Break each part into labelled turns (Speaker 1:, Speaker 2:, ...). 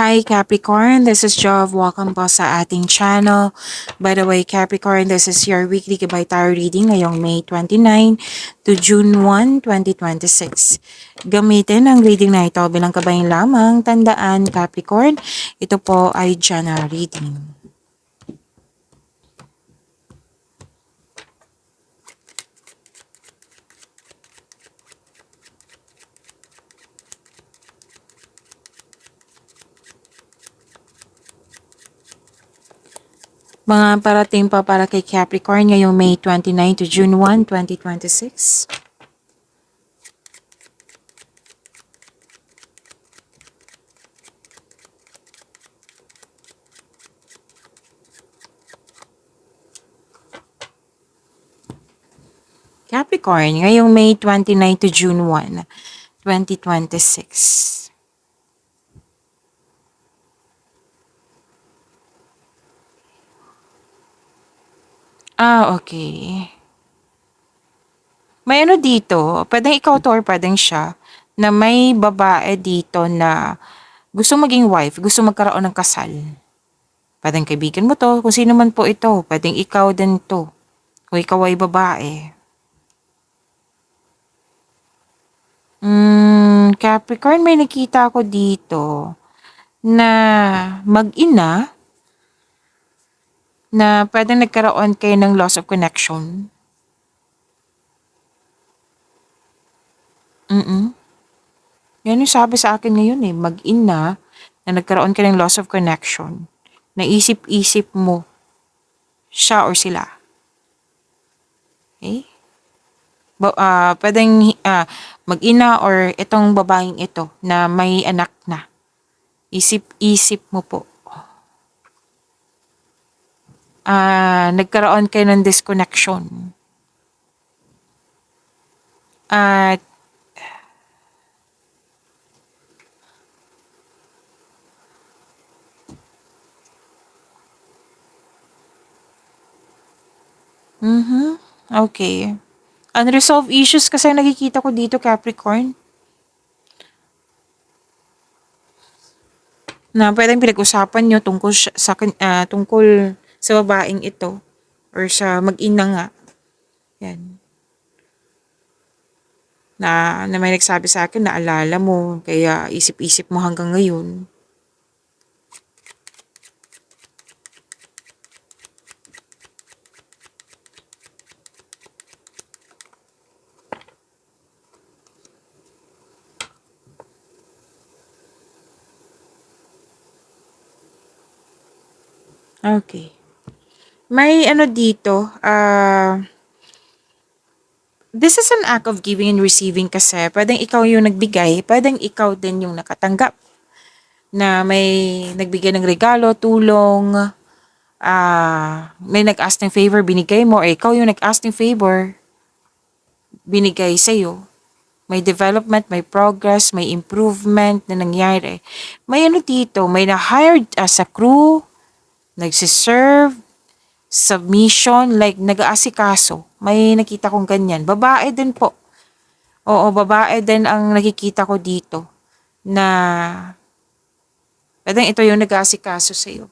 Speaker 1: Hi Capricorn, this is Jov. Welcome po sa ating channel. By the way, Capricorn, this is your weekly Gabay Tarot reading ngayong May 29 to June 1, 2026. Gamitin ang reading na ito bilang kabayan lamang. Tandaan, Capricorn, ito po ay general reading. Mga parating pa para kay Capricorn ngayong May 29 to June 1, 2026. Capricorn, ngayong May 29 to June 1, 2026. Okay. May ano dito, pwedeng ikaw to or pwedeng siya, na may babae dito na gusto maging wife, gusto magkaroon ng kasal. Pwedeng kaibigan mo to, kung sino man po ito, pwedeng ikaw din to, kung ikaw ay babae. Capricorn, may nakita ako dito na mag-ina na pwedeng nagkaroon kayo ng loss of connection. Yan yung sabi sa akin ngayon mag-ina na nagkaroon ka ng loss of connection. Naisip-isip mo siya or sila. Okay? Pwedeng mag-ina or itong babaeng ito na may anak na. Isip-isip mo po. Nagkaroon kayo ng disconnection. At okay. Unresolved issues kasi nakikita ko dito, Capricorn. Na pwedeng pinag-usapan nyo tungkol sa babaeng ito or sa mag-ina nga. Yan. Na may nagsabi sa akin, naalala mo, kaya isip-isip mo hanggang ngayon. Okay. May ano dito, this is an act of giving and receiving kasi pwedeng ikaw yung nagbigay, pwedeng ikaw din yung nakatanggap. Na may nagbigay ng regalo, tulong, may nag-ask ng favor, binigay mo, or ikaw yung nag-ask ng favor, binigay sa'yo. May development, may progress, may improvement na nangyari. May ano dito, may na-hired as a crew, nagsiserve, submission, like nag-aasikaso. May nakita kong ganyan. Babae din po. Oo, babae din ang nakikita ko dito na pwedeng ito yung nag-aasikaso sa'yo.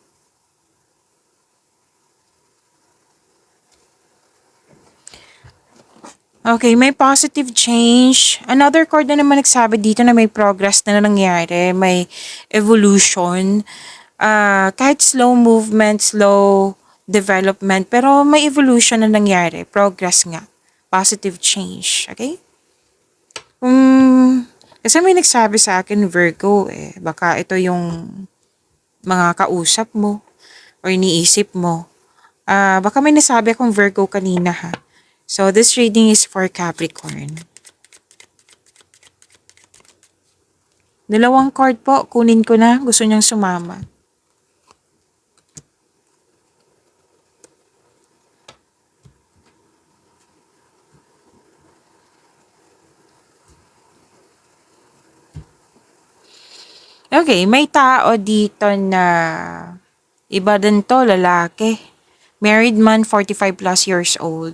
Speaker 1: Okay, may positive change. Another card na naman nagsabi dito na may progress na nangyari, may evolution. Kahit slow movement, slow development, pero may evolution na nangyari, progress nga. Positive change, okay? Kasi may nagsabi sa akin, Virgo, baka ito yung mga kausap mo or iniisip mo. Baka may nasabi akong Virgo kanina ha. So, this reading is for Capricorn. Dalawang card po, kunin ko na. Gusto niyang sumama. Okay, may tao dito na iba din to, lalaki. Married man, 45 plus years old.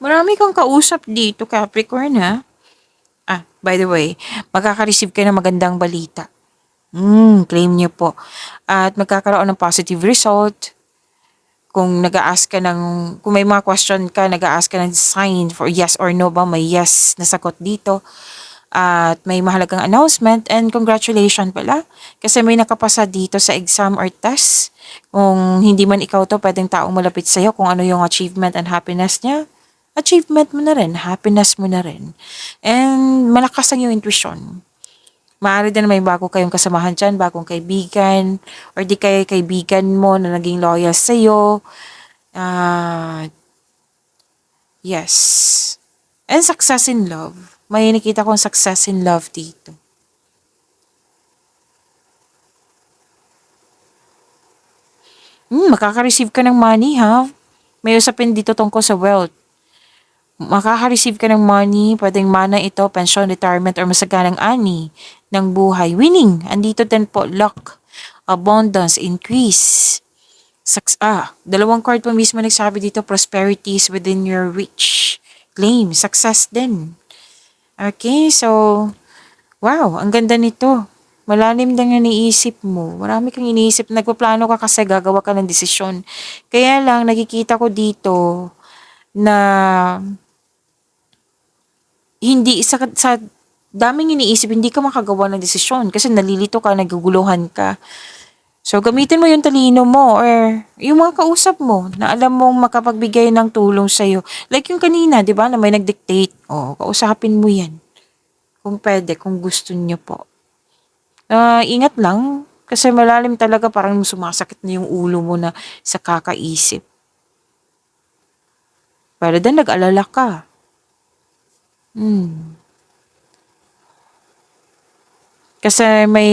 Speaker 1: Marami kang kausap dito, Capricorn, ha? Ah, by the way, makaka-receive ka ng magandang balita. Claim niyo po. At magkakaroon ng positive result. Kung nag-a-ask ka ng, kung may mga question ka, nag-a-ask ka ng sign for yes or no ba, may yes na sagot dito. At may mahalagang announcement and congratulations pala. Kasi may nakapasa dito sa exam or test. Kung hindi man ikaw to, pwedeng taong malapit sa'yo kung ano yung achievement and happiness niya. Achievement mo na rin, happiness mo na rin. And malakas ang yung intuition. Maaari din may bago kayong kasamahan dyan, bagong kaibigan, or di kaya kaibigan mo na naging loyal sa'yo. Ah, yes. And success in love. May nakita kong success in love dito. Makaka-receive ka ng money, ha? May usapin dito tungkol sa wealth. Makaka-receive ka ng money, pwedeng mana ito, pension, retirement, or masaganang ani ng buhay. Winning, andito din po, luck, abundance, increase. Dalawang card pa mismo nagsabi dito, prosperity is within your reach. Claim, success din. Okay, so, wow, ang ganda nito. Malalim lang ang iniisip mo. Marami kang iniisip. Nagpaplano ka kasi gagawa ka ng desisyon. Kaya lang, nakikita ko dito na hindi sa daming iniisip, hindi ka makagawa ng desisyon kasi nalilito ka, naguguluhan ka. So, gamitin mo yung talino mo or yung mga kausap mo na alam mong makapagbigay ng tulong sa'yo. Like yung kanina, di ba, na may nag-dictate. O, kausapin mo yan. Kung pwede, kung gusto niyo po. Ingat lang, kasi malalim talaga, parang sumasakit na yung ulo mo na sa kakaisip. Pero din nag-alala ka. Kasi may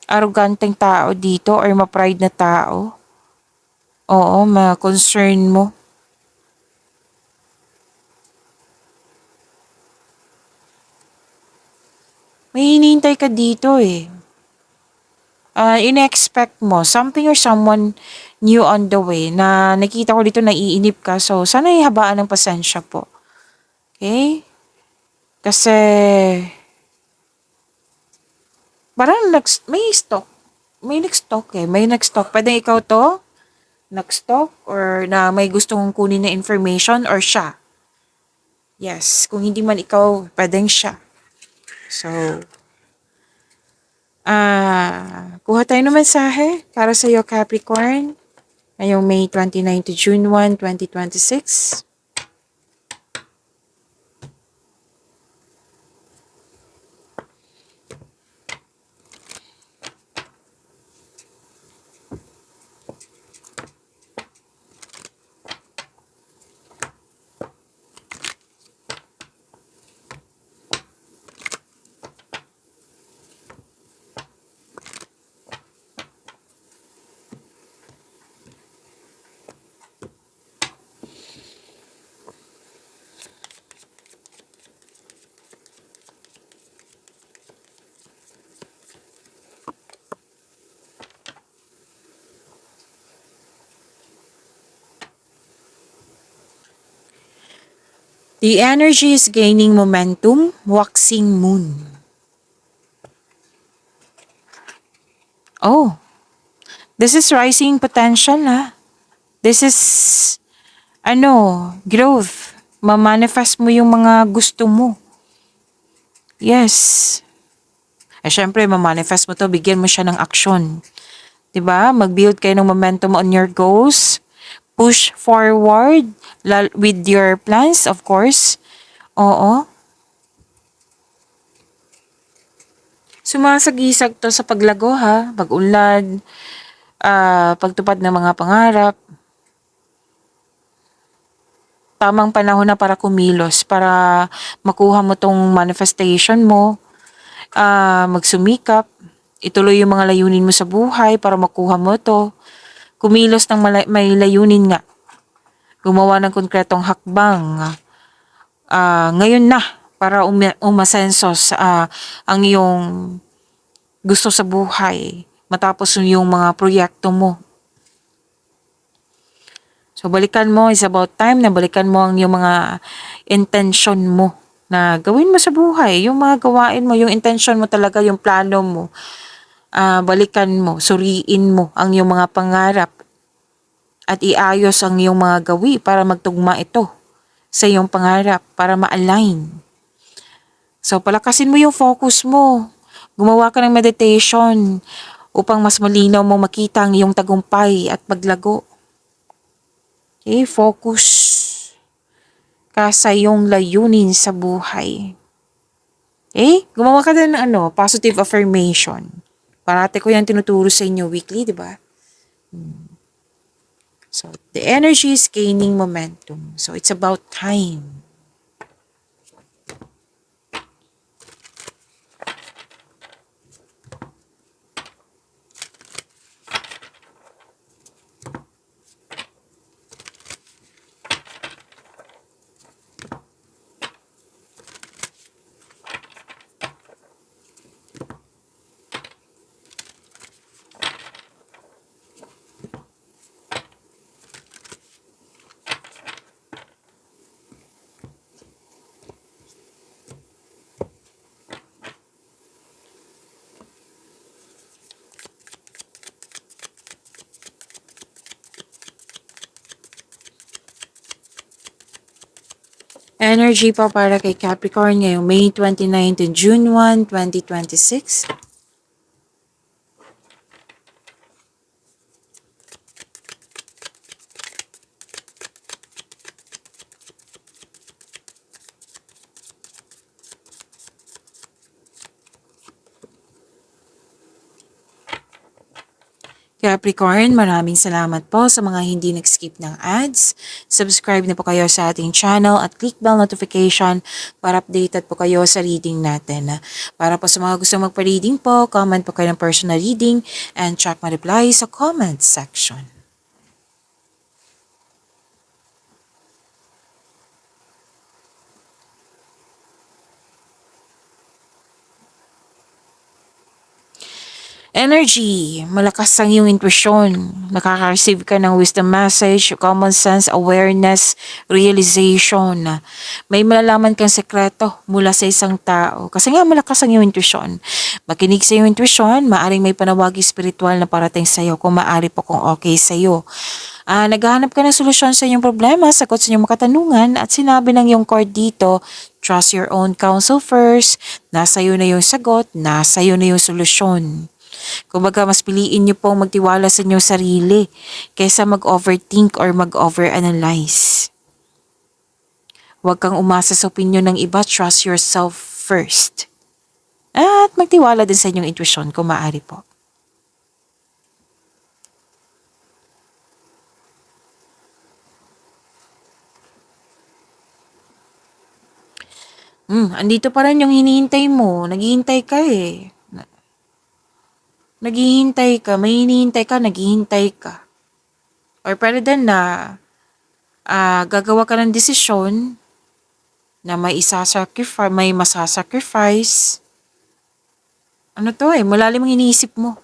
Speaker 1: arroganteng tao dito or ma-pride na tao. Oo, ma-concern mo. May hinihintay ka dito eh. Ine-expect mo something or someone new on the way na nakita ko dito naiinip ka. So, sana ihabaan ng pasensya po. Okay? Kasi, parang may stock. May nag-stock eh. May nag-stock. Pwede ikaw to? Nag-stock? Or na may gustong kunin na information? Or siya? Yes. Kung hindi man ikaw, pwedeng siya. So, kuha tayo ng mensahe para sa iyo, Capricorn. Ngayong May 29 to June 1, 2026. The energy is gaining momentum, waxing moon. Oh, this is rising potential This is, growth. Ma-manifest mo yung mga gusto mo. Yes. Syempre, ma-manifest mo to, bigyan mo siya ng aksyon. 'Di ba? Mag-build kayo ng momentum on your goals. Push forward with your plans, of course. Oo. Sumasagisag to sa paglago pag-unlad, pagtupad ng mga pangarap. Tamang panahon na para kumilos, para makuha mo tong manifestation mo, magsumikap, ituloy yung mga layunin mo sa buhay para makuha mo to. Kumilos ng may layunin nga. Gumawa ng konkretong hakbang. Ngayon na para umasenso sa ang iyong gusto sa buhay matapos yung mga proyekto mo. So, balikan mo, it's about time na balikan mo ang yung mga intention mo na gawin mo sa buhay. Yung mga gawain mo, yung intention mo talaga, yung plano mo. Balikan mo, suriin mo ang yung mga pangarap at iayos ang iyong mga gawi para magtugma ito sa iyong pangarap, para ma-align. So, palakasin mo yung focus mo. Gumawa ka ng meditation upang mas malinaw mo makita ang iyong tagumpay at paglago. Okay, focus ka sa iyong layunin sa buhay. Okay, gumawa ka din ng positive affirmation. Parati ko yan tinuturo sa inyo weekly, di ba? So, the energy is gaining momentum. So, it's about time. Energy pa para kay Capricorn ngayong May 29 to June 1, 2026. Capricorn, maraming salamat po sa mga hindi nag-skip ng ads. Subscribe na po kayo sa ating channel at click bell notification para updated po kayo sa reading natin. Para po sa mga gusto magpa-reading po, comment po kayo ng personal reading and check my reply sa comment section. Energy, malakas ang iyong intuition. Nakaka-receive ka ng wisdom message, common sense, awareness, realization. May malalaman kang sekreto mula sa isang tao. Kasi nga malakas ang iyong intuition. Makinig sa iyong intuition, maaring may panawagi spiritual na parating sa iyo kung maaari po kung okay sa iyo. Naghahanap ka ng solusyon sa iyong problema, sagot sa iyong mga katanungan at sinabi ng iyong card dito, trust your own counsel first. Nasa iyo na yung sagot, nasa iyo na yung solusyon. Kumbaga, mas piliin niyo pong magtiwala sa inyong sarili kaysa mag-overthink or mag-overanalyze. Huwag kang umasa sa opinion ng iba, trust yourself first. At magtiwala din sa inyong intuition kung maaari po. Andito pa rin yung hinihintay mo. Naghihintay ka eh. Naghihintay ka, may hinihintay ka, naghihintay ka. Or pwede din na gagawa ka ng desisyon na may masasacrifice. Ano to malalim ang iniisip mo.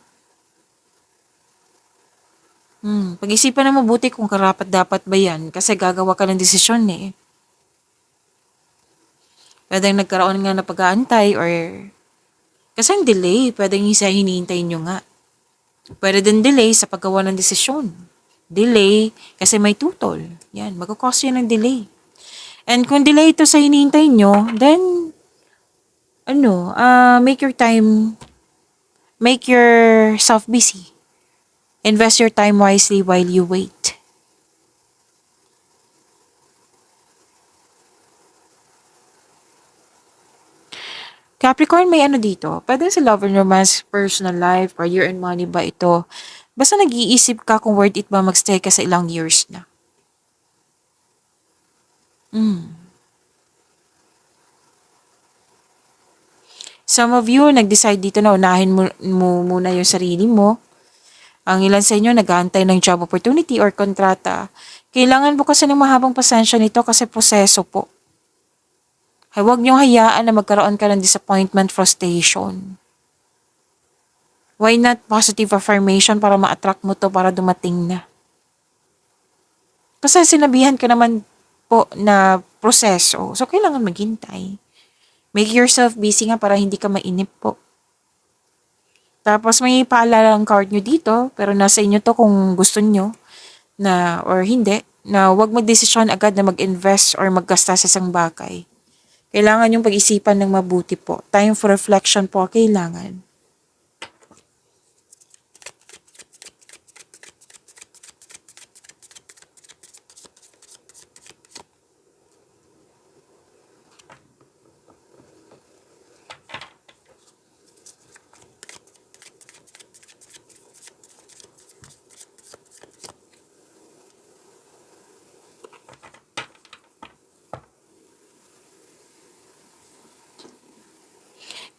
Speaker 1: Pag-isipan na mabuti kung karapat-dapat ba yan kasi gagawa ka ng desisyon eh. Pwedeng nagkaroon nga na pag-aantay or kasi ang delay, pwedeng isa hinihintay nyo nga. Pwede din delay sa paggawa ng desisyon. Delay kasi may tutol. Yan, magkakos yan ng delay. And kung delay ito sa hinihintay nyo, then, make yourself busy. Invest your time wisely while you wait. Capricorn, may dito. Pwede sa love and romance, personal life, career and money ba ito? Basta nag-iisip ka kung worth it ba magstay ka sa ilang years na. Some of you, nag-decide dito na unahin mo muna yung sarili mo. Ang ilan sa inyo, nag-aantay ng job opportunity or kontrata. Kailangan po kasi ng mahabang pasensya nito kasi proseso po. Huwag niyong hayaan na magkaroon ka ng disappointment, frustration. Why not positive affirmation para ma-attract mo to para dumating na? Kasi sinabihan ka naman po na proseso. So, kailangan maghintay. Make yourself busy nga para hindi ka mainip po. Tapos may paalalang card nyo dito, pero nasa inyo to kung gusto nyo na or hindi, na huwag magdesisyon agad na mag-invest or maggasta sa isang bagay. Kailangan yung pag-isipan ng mabuti po. Time for reflection po kailangan.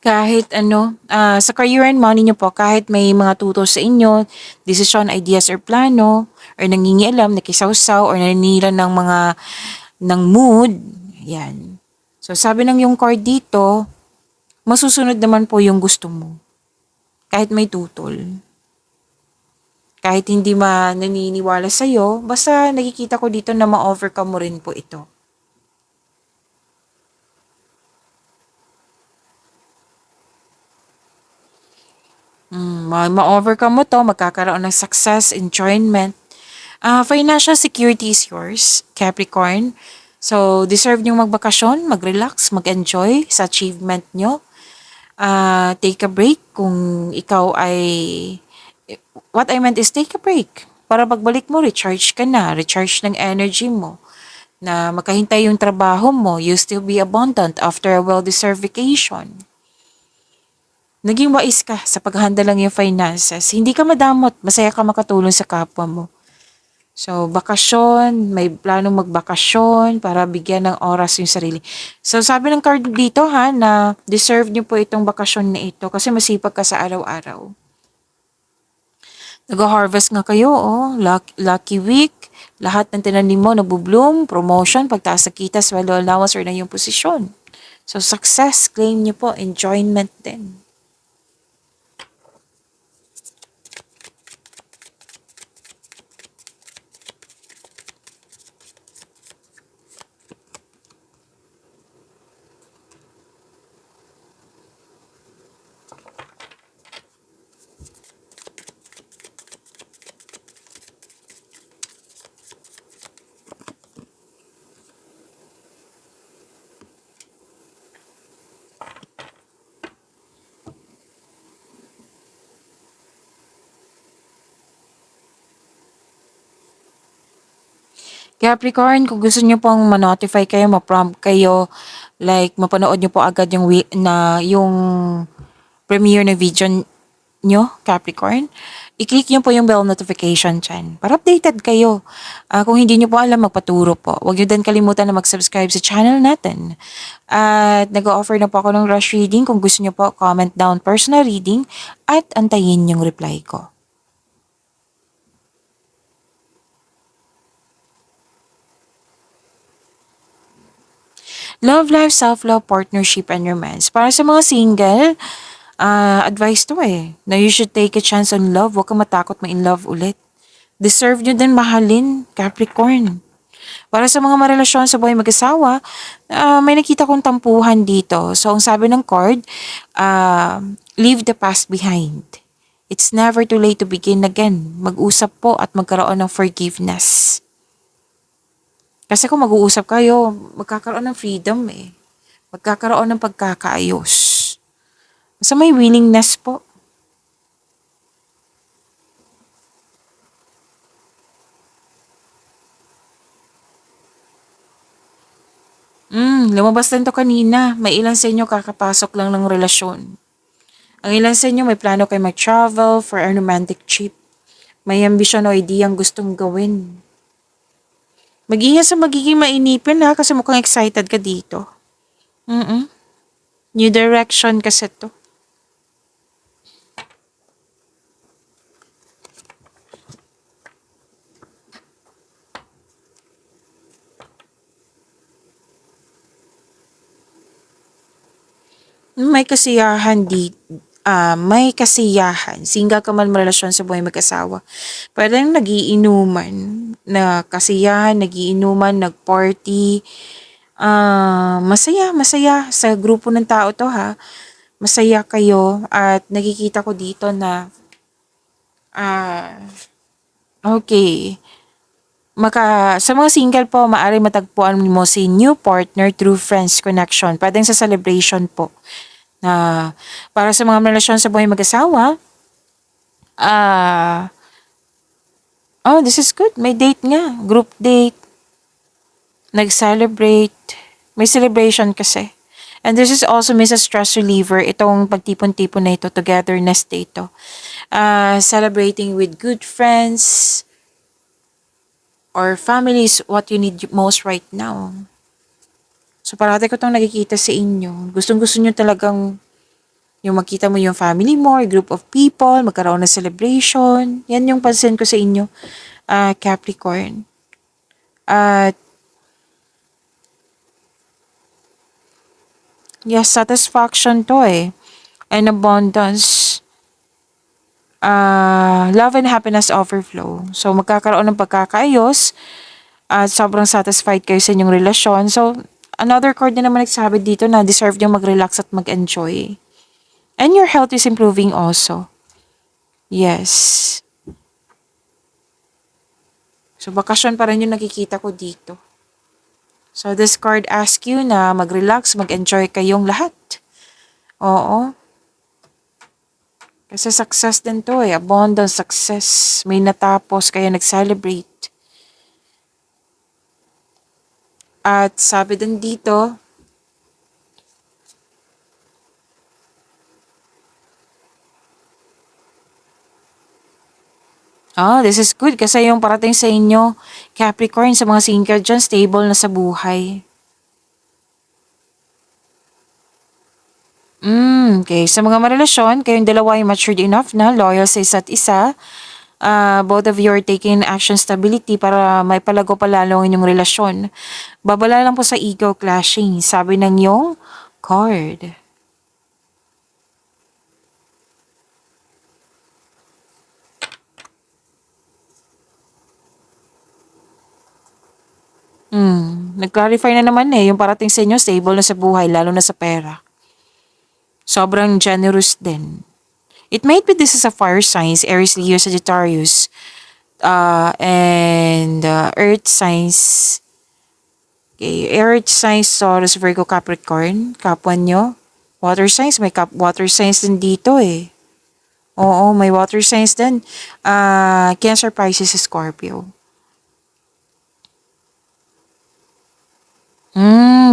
Speaker 1: Kahit ano, sa career and money niyo po, kahit may mga tutos sa inyo, desisyon, ideas, or plano, or nangingialam, nakisawsaw, or naninira ng ng mood, yan. So, sabi ng yung card dito, masusunod naman po yung gusto mo. Kahit may tutol. Kahit hindi naniniwala sa'yo, basta nakikita ko dito na ma-overcome mo rin po ito. Ma-overcome mo to, magkakaroon ng success, enjoyment. Financial security is yours, Capricorn. So, deserve nyo magbakasyon, mag-relax, mag-enjoy sa achievement nyo. Take a break kung ikaw ay... What I meant is take a break. Para pagbalik mo, recharge ka na. Recharge ng energy mo. Na makahintay yung trabaho mo, you still be abundant after a well-deserved vacation. Naging wais ka sa paghahanda lang yung finances. Hindi ka madamot, masaya ka makatulong sa kapwa mo. So, bakasyon, may planong magbakasyon para bigyan ng oras yung sarili. So, sabi ng card dito ha, na deserve niyo po itong bakasyon na ito kasi masipag ka sa araw-araw. Nag-harvest nga kayo, oh. Lucky week. Lahat ng tinanim mo nabubloom, promotion, pagtaas sa kita, sweldo allowance, or na yung posisyon. So, success, claim niyo po, enjoyment din. Capricorn, kung gusto niyo pong ma-notify kayo, ma-prompt kayo, like mapanood niyo po agad yung premiere na video nyo, Capricorn, i-click niyo po yung bell notification dyan para updated kayo. Kung hindi niyo po alam, magpaturo po. Huwag niyo din kalimutan na mag-subscribe sa channel natin. At nag-offer na po ako ng rush reading. Kung gusto niyo po, comment down personal reading at antayin yung reply ko. Love life, self-love, partnership, and romance. Para sa mga single, advice to na you should take a chance on love. Huwag kang matakot ma-in love ulit. Deserve nyo din mahalin, Capricorn. Para sa mga marelasyon sa buhay mag-asawa, may nakita kong tampuhan dito. So, ang sabi ng card, leave the past behind. It's never too late to begin again. Mag-usap po at magkaroon ng forgiveness. Kasi kung mag-uusap kayo, magkakaroon ng freedom eh. Magkakaroon ng pagkakaayos. Basta may willingness po. Lumabas din to kanina. May ilan sa inyo kakapasok lang ng relasyon. Ang ilan sa inyo may plano kayo mag-travel for a romantic trip. May ambisyon o ideyang gustong gawin. Mag-ingat sa magiging mainipin ha kasi mukhang excited ka dito. New direction kasi to. May kasiyahan may kasiyahan. Single ka man relasyon sa buhay mag-asawa. Parang nagiinuman na kasiyahan, nagiinuman, nag-party. Masaya, masaya sa grupo ng tao to ha. Masaya kayo at nakikita ko dito na ah okay. Sa mga single po, maaari matagpuan mo si new partner through friends connection. Pwedeng sa celebration po. Na para sa mga relasyon sa buhay mag-asawa, ah, this is good. May date nga. Group date. Nag-celebrate. May celebration kasi. And this is also Mrs. Stress Reliever. Itong pagtipon-tipon na ito, togetherness dito. Celebrating with good friends or family is what you need most right now. So parati ko itong nakikita sa inyo. Gustong-gusto nyo talagang yung makita mo yung family mo, or group of people, magkaroon ng celebration. Yan yung pansin ko sa inyo, Capricorn. At yes, satisfaction to eh. And abundance. Love and happiness overflow. So magkakaroon ng pagkakaayos at sobrang satisfied kayo sa inyong relasyon. So another card na naman nagsabi dito na deserve nyo mag-relax at mag-enjoy. And your health is improving also. Yes. So, bakasyon pa rin yung nakikita ko dito. So, this card asks you na mag-relax, mag-enjoy kayong lahat. Oo. Kasi success din to eh. Abundant success. May natapos, kaya nag-celebrate. At sabi din dito, this is good kasi yung parating sa inyo, Capricorn, sa mga single dyan, stable na sa buhay. Okay. Sa mga marelasyon, kayong dalawa ay matured enough na, loyal sa isa't isa. Both of you are taking action stability para may palago pa lalo ang inyong relasyon. Babala lang po sa ego clashing, sabi ng yung card. Nag-clarify na naman eh, yung parating sa inyo, stable na sa buhay, lalo na sa pera. Sobrang generous din. It might be this is a fire signs, Aries, Leo, Sagittarius, and Earth signs. Okay, Earth signs, Taurus, Virgo, Capricorn, kapwa nyo. Water signs, may water signs din dito eh. Oo, may water signs din. Cancer, Pisces, Scorpio.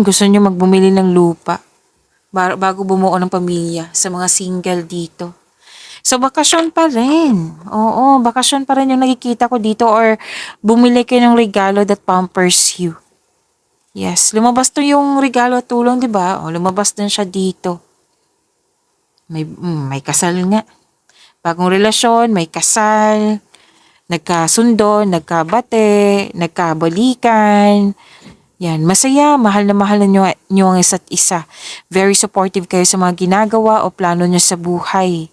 Speaker 1: Gusto nyo magbumili ng lupa bago bumuo ng pamilya sa mga single dito. So, bakasyon pa rin. Oo, bakasyon pa rin yung nakikita ko dito or bumili kayo ng regalo that pampers you. Yes, lumabas to yung regalo at tulong, di ba? O, lumabas din siya dito. May kasal nga. Bagong relasyon, may kasal, nagkasundo, nagkabate, nagkabalikan. Yan, masaya, mahal na nyo ang isa't isa. Very supportive kayo sa mga ginagawa o plano nyo sa buhay.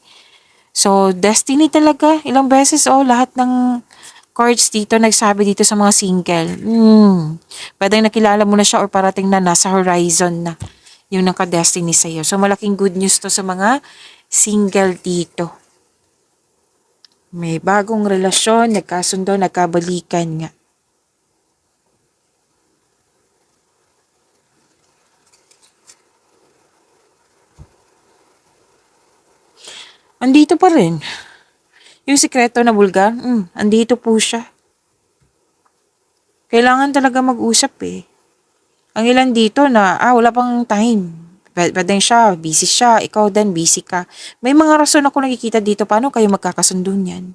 Speaker 1: So, destiny talaga. Ilang beses, lahat ng cards dito, nagsabi dito sa mga single. Pwedeng nakilala mo na siya or parating na nasa horizon na yung naka-destiny sa'yo. So, malaking good news to sa mga single dito. May bagong relasyon, nagkasundo, nagkabalikan nga. Andito pa rin. Yung sikreto na bulgar, andito po siya. Kailangan talaga mag-usap eh. Ang ilan dito na, wala pang time. Pwedeng siya, busy siya, ikaw din, busy ka. May mga rason ako nakikita dito, paano kayo magkakasundo niyan?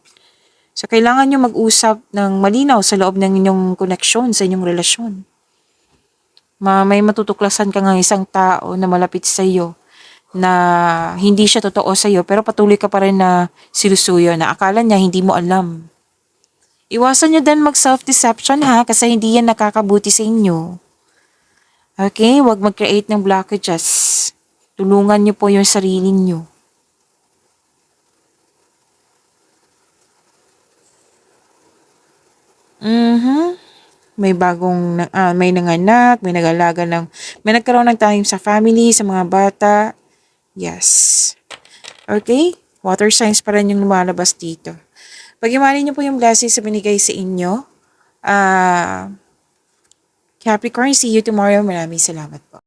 Speaker 1: So, kailangan nyo mag-usap ng malinaw sa loob ng inyong koneksyon, sa inyong relasyon. May matutuklasan ka ng isang tao na malapit sa iyo na hindi siya totoo sa iyo pero patuloy ka pa rin na sinusuyo na akala niya hindi mo alam. Iwasan niyo din mag-self-deception ha kasi hindi yan nakakabuti sa inyo. Okay? Huwag mag-create ng blockages. Tulungan niyo po yung sarili niyo. Mhm. May may nanganak, may nagkaroon ng time sa family, sa mga bata. Yes. Okay? Water signs pa rin yung lumalabas dito. Pag-imani niyo po yung blessings sa binigay sa inyo. Ah, Capricorn, see you tomorrow. Maraming salamat po.